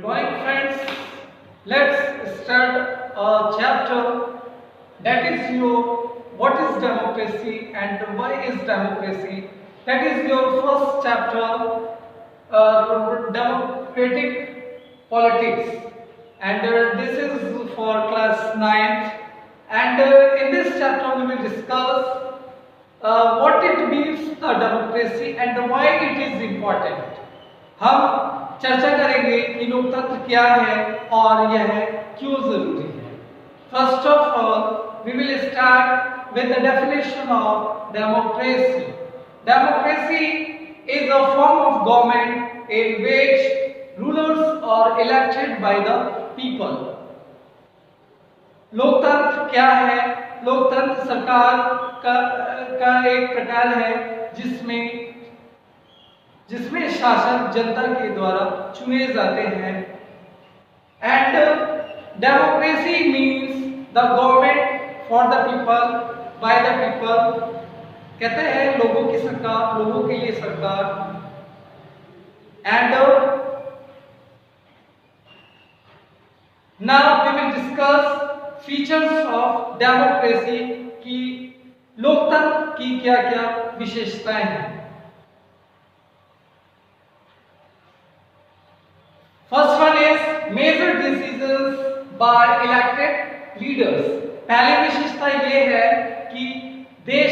morning, friends. Let's start a chapter that is your what is democracy and why is democracy. That is your first chapter, democratic politics, and this is for class 9th. And in this chapter, we will discuss what it means the democracy and why it is important. हम चर्चा करेंगे कि लोकतंत्र क्या है और यह क्यों जरूरी है. First of all we will start with the definition of democracy. Democracy is a form of government in which rulers are elected by the people. लोकतंत्र क्या है? लोकतंत्र सरकार का एक प्रकार है जिसमें शासक जनता के द्वारा चुने जाते हैं. And democracy means the government for the people by the people. कहते हैं लोगों की सरकार, लोगों के लिए सरकार. And now we will discuss features of democracy की लोकतंत्र की क्या-क्या विशेषताएं हैं. First one is major decisions by elected leaders. पहली विशेषता ये है कि देश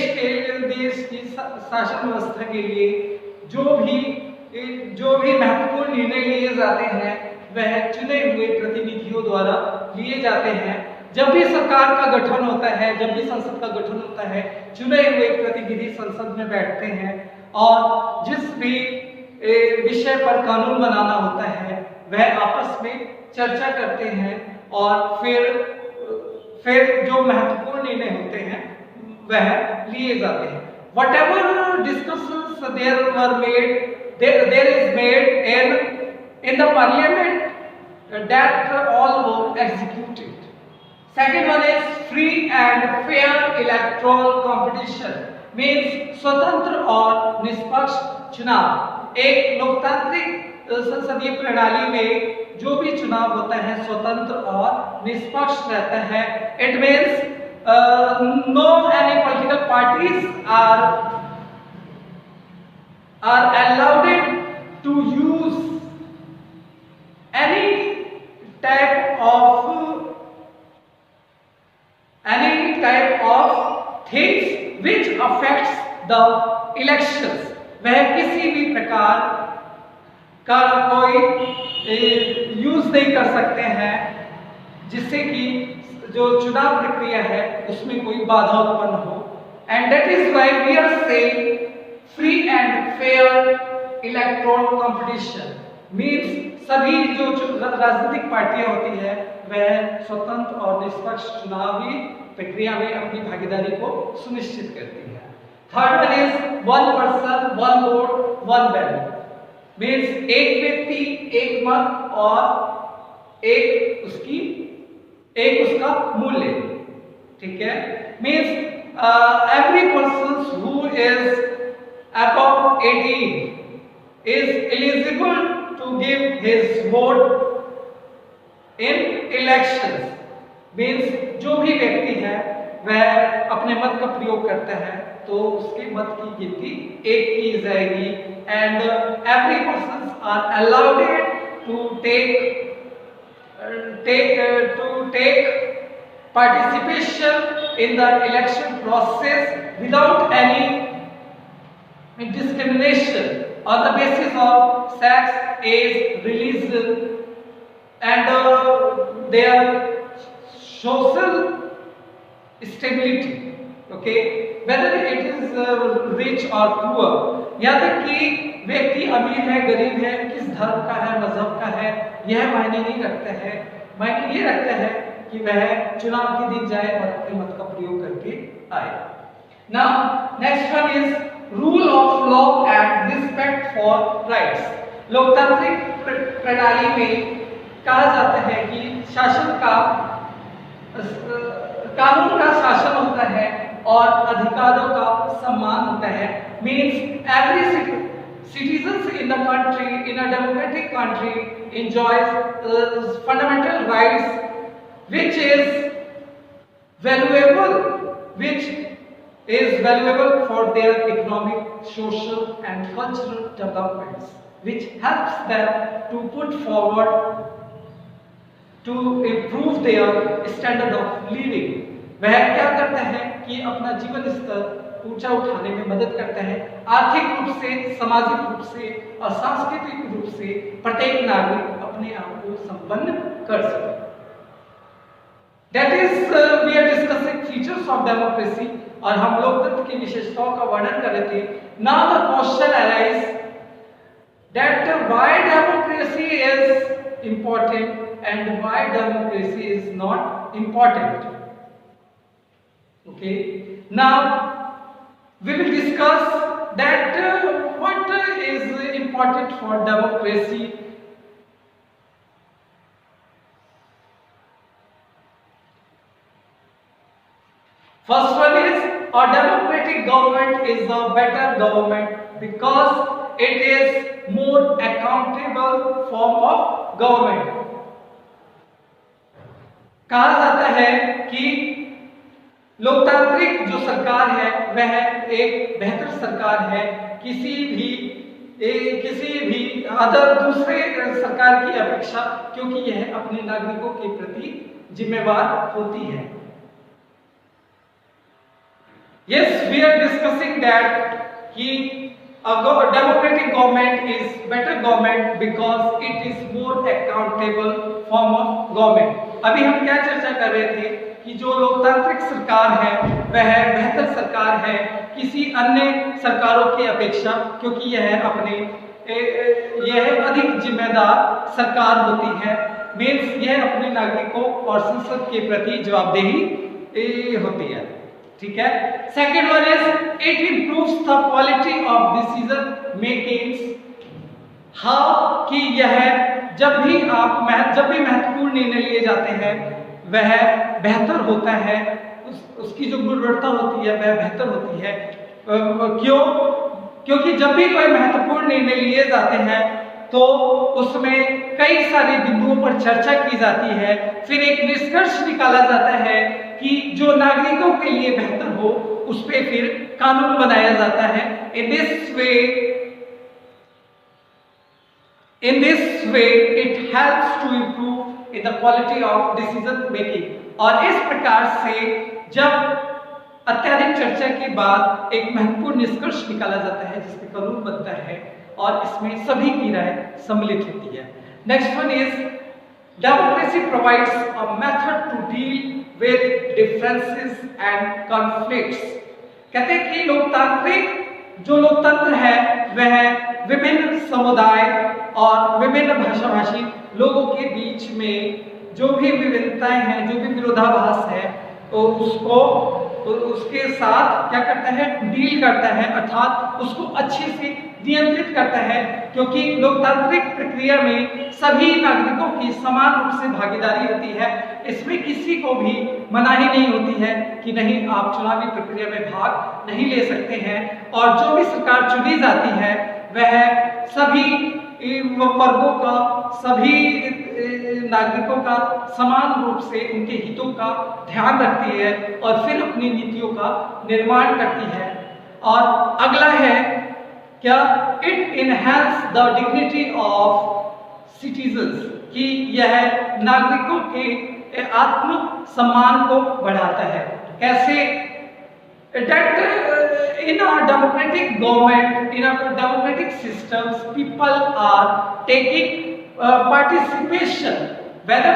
की शासन व्यवस्था के लिए जो भी महत्वपूर्ण निर्णय लिए जाते हैं वह चुने हुए प्रतिनिधियों द्वारा लिए जाते हैं. जब भी सरकार का गठन होता है, जब भी संसद का गठन होता है, चुने हुए प्रतिनिधि संसद में बैठते हैं और जिस भी विषय पर कानून बनाना होता है वह आपस में चर्चा करते हैं और फिर जो महत्वपूर्ण निर्णय होते हैं वह लिए जाते हैं. Whatever discussions there were made, there is made in the parliament that all were executed. Second one is free and fair electoral competition, means स्वतंत्र और निष्पक्ष चुनाव. एक लोकतांत्रिक संसदीय प्रणाली में जो भी चुनाव होता है स्वतंत्र और निष्पक्ष रहता है. It means no any political parties are allowed to use any type of things which affects the elections. वह किसी भी प्रकार का कोई यूज नहीं कर सकते हैं जिससे कि जो चुनाव प्रक्रिया है उसमें कोई बाधा उत्पन्न हो. And that is why we are saying free and fair electoral competition. Means सभी जो राजनीतिक पार्टियां होती है वह स्वतंत्र और निष्पक्ष चुनावी प्रक्रिया में अपनी भागीदारी को सुनिश्चित करती है. Third one is one person one vote one ballot. Means एक व्यक्ति एक मत और एक उसका मूल्य. ठीक है. Means every person who is above 18 is eligible to give his vote in elections. Means जो भी व्यक्ति है वह अपने मत का प्रयोग करता है तो उसके मत की गिनती एक की जाएगी. And every person are allowed to take participation in the election process without any discrimination on the basis of sex, age, religion and their social stability. Okay, whether it is rich or poor. यहाँ तक कि व्यक्ति अमीर है गरीब है, किस धर्म का है मजहब का है यह मायने नहीं रखता है. मायने ये रखता है कि वह चुनाव के दिन जाए और अपने मत का प्रयोग करके आए. Now next one is rule of law and respect for rights. लोकतांत्रिक प्रणाली में कहा जाता है कि कानून का शासन होता है और अधिकारों का सम्मान होता है. Means every citizens in the country, in a democratic country, enjoys fundamental rights which is valuable, which is valuable for their economic, social and cultural developments, which helps them to put forward to improve their standard of living. वह क्या करते हैं कि अपना जीवन स्तर ऊंचा उठाने में मदद करते हैं, आर्थिक रूप से, सामाजिक रूप से और सांस्कृतिक रूप से प्रत्येक नागरिक अपने आप को संपन्न कर सके। That is we are discussing features of democracy, और हम लोकतंत्र की विशेषताओं का वर्णन कर रहे थे। Now the question arises that why democracy is important and why democracy is not important. Okay, now we will discuss that what is important for democracy. First one is a democratic government is a better government because it is more accountable form of government. कहा जाता है कि लोकतांत्रिक जो सरकार है वह एक बेहतर सरकार है किसी भी अदर दूसरे सरकार की अपेक्षा, क्योंकि यह अपने नागरिकों के प्रति जिम्मेवार होती है। Yes, we are discussing that a democratic government is better government because it is more accountable form of government. अभी हम क्या चर्चा कर रहे थे कि जो लोकतांत्रिक सरकार है वह बेहतर सरकार है किसी अन्य सरकारों की अपेक्षा, क्योंकि यह अधिक जिम्मेदार सरकार होती है। मीन्स यह अपने नागरिकों और संसद के प्रति जवाबदेही होती है। ठीक है। Second one is it improves the quality of decision making. How कि यह जब भी महत्वपूर्ण निर्णय लिए जाते हैं वह बेहतर होता है, उसकी जो गुणवत्ता होती है वह बेहतर होती है। क्योंकि जब भी कोई महत्वपूर्ण निर्णय लिए जाते हैं तो उसमें कई सारे बिंदुओं पर चर्चा की जाती है, फिर एक निष्कर्ष निकाला जाता है कि जो नागरिकों के लिए बेहतर हो उस पे फिर कानून बनाया जाता है। In this way it helps to improve in the quality of decision making। और इस प्रकार से जब अत्यधिक चर्चा के बाद एक महत्वपूर्ण निष्कर्ष निकाला जाता है जिसपे कानून बनता है और इसमें सभी की राय सम्मिलित होती है। Next one is democracy provides a method to deal with differences and conflicts. कहते हैं कि लोकतंत्र है वह विभिन्न समुदाय और विभिन्न भाषाभाषी लोगों के बीच में जो भी विभिन्नताएं हैं, जो भी विरोधाभास है, तो उसके साथ क्या करता है, डील करता है, अर्थात उसको अच्छे से नियंत्रित करता है। क्योंकि लोकतांत्रिक प्रक्रिया में सभी नागरिकों की समान रूप से भागीदारी होती है, इसमें किसी को भी मनाही नहीं होती है कि नहीं आप चुनावी प्रक्रिया में भाग नहीं ले सकते हैं। और जो भी सरकार चुनी जाती है वह सभी वर्गों का, सभी नागरिकों का समान रूप से उनके हितों का ध्यान रखती है और फिर अपनी नीतियों का निर्माण करती है। और अगला है क्या, it enhance the dignity of citizens, कि यह नागरिकों के आत्म सम्मान को बढ़ाता है। कैसे? that in a democratic government, in a democratic systems, people are taking participation, whether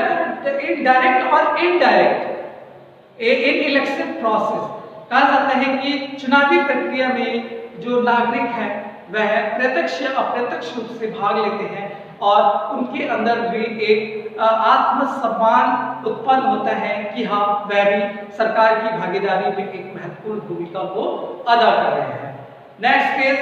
in direct or indirect, in election process। कहा जाता है कि चुनावी प्रक्रिया में जो नागरिक है वह प्रत्यक्ष या अप्रत्यक्ष रूप से भाग लेते हैं और उनके अंदर भी एक आत्मसम्मान उत्पन्न होता है कि हाँ वह भी सरकार की भागीदारी में एक महत्वपूर्ण भूमिका को अदा कर रहे हैं। Next is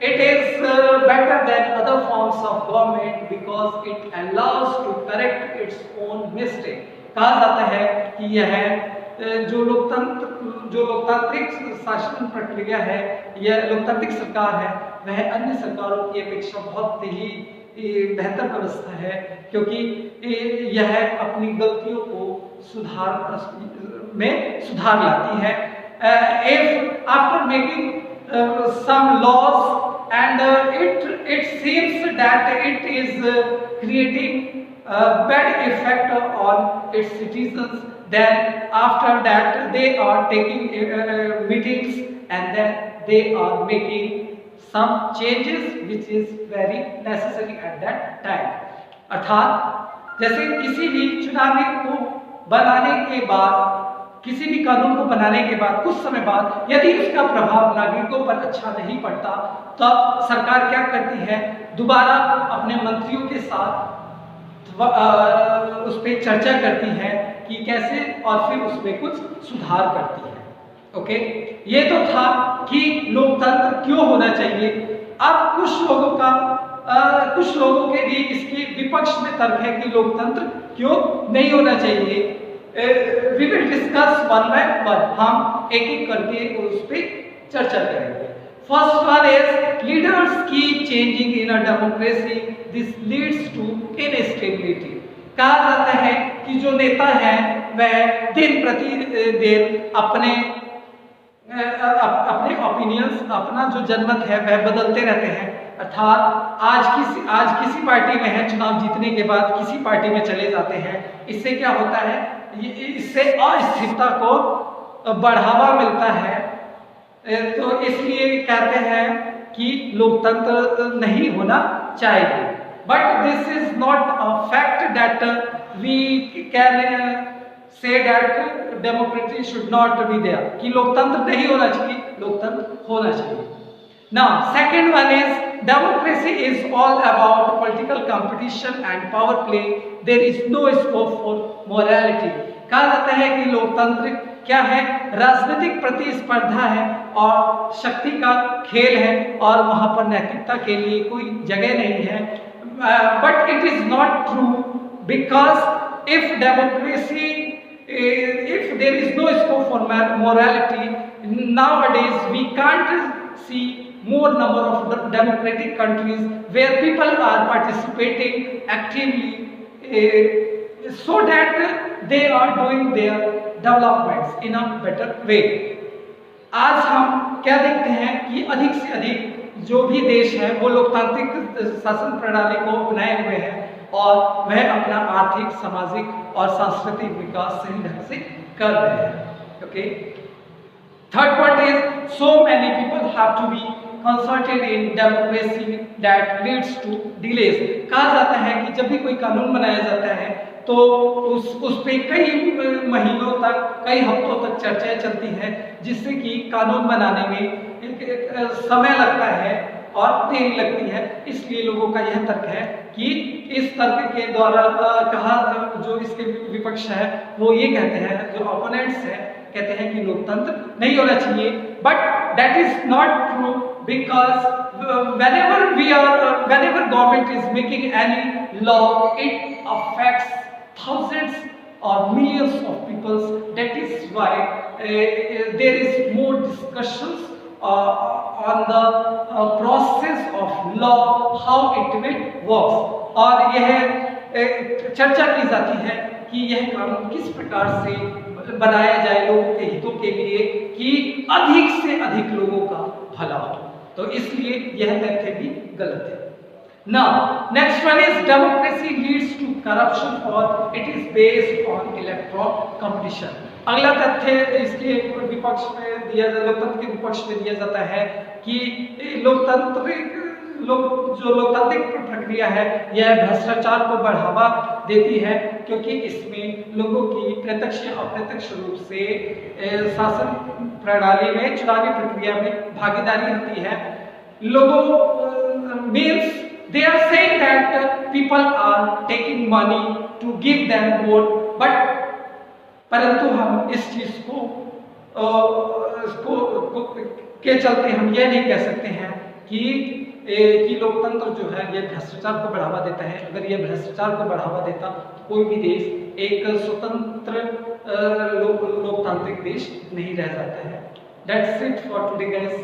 it is better than other forms of government because it allows to correct its own mistake. कहा जाता है कि यह जो लोकतांत्रिक शासन प्रक्रिया है, यह लोकतांत्रिक सरकार है, वह अन्य सरकारों की अपेक्षा बहुत ही बेहतर व्यवस्था है, क्योंकि यह अपनी गलतियों को सुधार लाती है. If after making some laws and it seems that it is creating a bad effect on its citizens, then after that they are taking meetings and then they are making some changes which is very necessary at that time. अर्थात जैसे किसी भी चुनावी को बनाने के बाद, किसी भी कानून को बनाने के बाद कुछ समय बाद यदि उसका प्रभाव नागरिकों पर अच्छा नहीं पड़ता, तब सरकार क्या करती है, दोबारा अपने मंत्रियों के साथ उस पर चर्चा करती है कि कैसे, और फिर उसमें कुछ सुधार करती है. ओके, ये तो था कि लोकतंत्र क्यों होना चाहिए. अब कुछ लोगों के भी इसके विपक्ष में तर्क है कि लोकतंत्र क्यों नहीं होना चाहिए. We will discuss one by one. हम एक एक करके उस पे चर्चा करेंगे. First one is leaders keep changing in a democracy. This leads to instability. कहा जाता है कि जो नेता है वह दिन प्रतिदिन अपने ओपिनियंस, अपना जो जनमत है वह बदलते रहते हैं. अर्थात आज किसी पार्टी में है, चुनाव जीतने के बाद किसी पार्टी में चले जाते हैं. इससे क्या होता है, इससे अस्थिरता को बढ़ावा मिलता है. तो इसलिए कहते हैं कि लोकतंत्र नहीं होना चाहिए. But this is not a fact that we can say that democracy should not be there, कि लोकतंत्र नहीं होना चाहिए, लोकतंत्र होना चाहिए. Now second one is democracy is all about political competition and power play. There is no scope for morality. कहा जाता है कि लोकतंत्र क्या है, राजनीतिक प्रतिस्पर्धा है और शक्ति का खेल है, और वहां पर नैतिकता के लिए कोई जगह नहीं है. But it is not true, because if there is no scope for morality, nowadays we can't see more number of democratic countries where people are participating actively so that they are doing their developments in a better way. आज हम क्या देखते हैं कि अधिक से अधिक जो भी देश है वो लोकतांत्रिक शासन प्रणाली को अपनाए हुए हैं और वह अपना आर्थिक, सामाजिक और सांस्कृतिक विकास सही ढंग से कर रहे हैं. Okay, third point is so many people have to be consulted in democracy that leads to delays. कहा जाता है कि जब भी कोई कानून बनाया जाता है तो उस पे कई महीनों तक, कई हफ्तों तक चर्चाएं चलती हैं, जिससे कि कानून बनाने में एक समय लगता है और देरी लगती है. इसलिए लोगों का यह तर्क है कि इस तर्क के द्वारा कहा, जो इसके विपक्ष है वो ये कहते हैं, जो ओपोनेंट्स हैं कहते हैं कि लोकतंत्र नहीं होना चाहिए. But that is not true, because whenever government is making any law, it affects thousands or millions of people. That is why there is more discussions on the process of law, how it will works. और यह चर्चा की जाती है कि यह कानून किस प्रकार से बनाया जाए लोगों के हितों के लिए, कि अधिक से अधिक लोगों का भला हो. तो इसलिए यह तथ्य भी गलत है. Now next one is democracy leads to corruption और it is based on electoral competition. अगला तथ्य इसके विपक्ष में दिया, लोकतंत्र के विपक्ष में दिया जाता है कि जो लोकतांत्रिक प्रक्रिया है यह भ्रष्टाचार को बढ़ावा देती है, क्योंकि इसमें लोगों की प्रत्यक्ष या अप्रत्यक्ष रूप से शासन प्रणाली में, चुनावी प्रक्रिया में भागीदारी होती है. लोगों means they are saying that people are taking money to give them vote, but परंतु हम इस चीज को के चलते हम यह नहीं कह सकते हैं कि लोकतंत्र जो है ये भ्रष्टाचार को बढ़ावा देता है. अगर ये भ्रष्टाचार को बढ़ावा देता तो कोई भी देश एक स्वतंत्र लोकतांत्रिक देश नहीं रह जाता है. That's it for today guys.